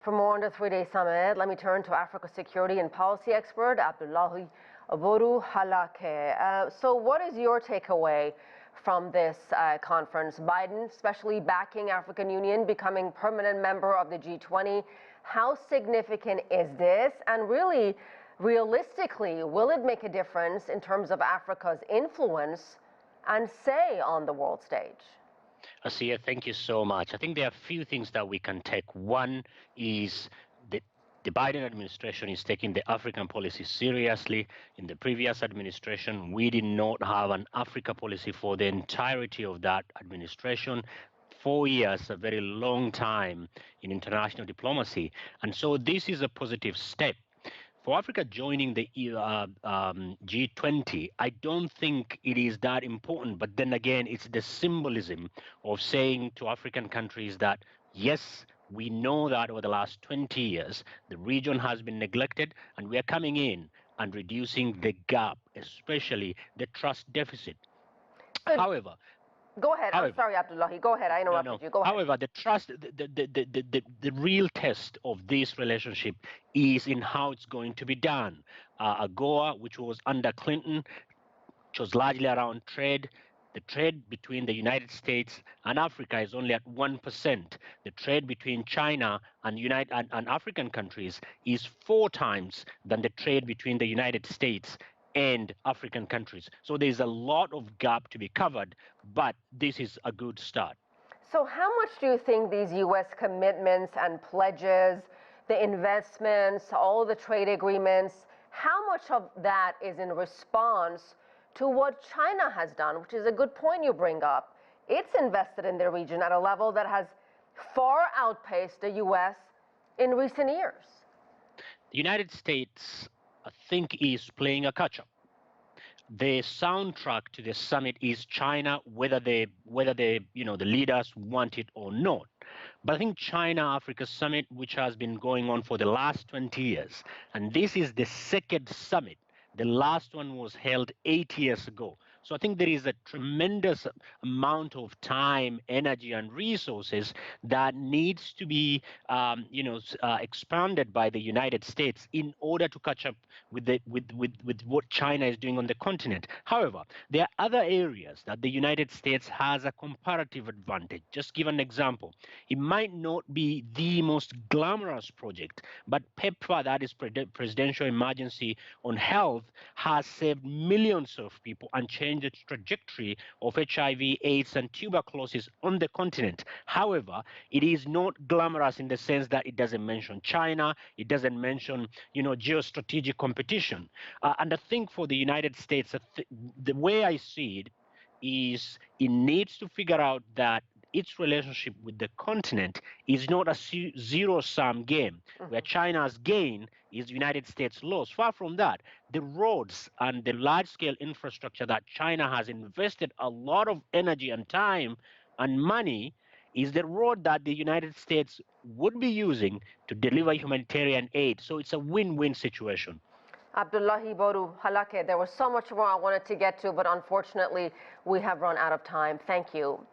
For more on the three-day summit, let me turn to Africa security and policy expert Abdullahi Boru Halakhe. So what is your takeaway from this conference? Biden especially backing African Union, becoming permanent member of the G20. How significant is this? And really, realistically, will it make a difference in terms of Africa's influence and say on the world stage? Asieh, thank you so much. I think there are a few things that we can take. One is the Biden administration is taking the African policy seriously. In the previous administration, we did not have an Africa policy for the entirety of that administration. 4 years, a very long time in international diplomacy. And so this is a positive step. For Africa joining the G20, I don't think it is that important. But then again, it's the symbolism of saying to African countries that, yes, we know that over the last 20 years, the region has been neglected, and we are coming in and reducing the gap, especially the trust deficit. However, go ahead. I'm sorry, Abdullahi. Go ahead. I interrupted you. Go ahead. However, the trust, the real test of this relationship is in how it's going to be done. AGOA, which was under Clinton, which was largely around trade. The trade between the United States and Africa is only at 1%. The trade between China and African countries is 4 times than the trade between the United States and African countries. So there's a lot of gap to be covered, but this is a good start. So how much do you think these U.S. commitments and pledges, the investments, all the trade agreements, how much of that is in response to what China has done, which is a good point you bring up? It's invested in the region at a level that has far outpaced the U.S. in recent years. The United States, I think, is playing a catch-up. The soundtrack to the summit is China, whether the leaders want it or not. But I think China-Africa Summit, which has been going on for the last 20 years, and this is the second summit. The last one was held 8 years ago. So I think there is a tremendous amount of time, energy, and resources that needs to be, expanded by the United States in order to catch up with what China is doing on the continent. However, there are other areas that the United States has a comparative advantage. Just give an example. It might not be the most glamorous project, but PEPFAR, that is Presidential Emergency on Health, has saved millions of people and changed the trajectory of HIV, AIDS, and tuberculosis on the continent. However, it is not glamorous in the sense that it doesn't mention China, it doesn't mention, geostrategic competition. And I think for the United States, the way I see it is it needs to figure out that its relationship with the continent is not a zero-sum game, where China's gain is the United States' loss. Far from that, the roads and the large-scale infrastructure that China has invested a lot of energy and time and money is the road that the United States would be using to deliver humanitarian aid. So it's a win-win situation. Abdullahi Boru Halakhe, there was so much more I wanted to get to, but unfortunately, we have run out of time. Thank you.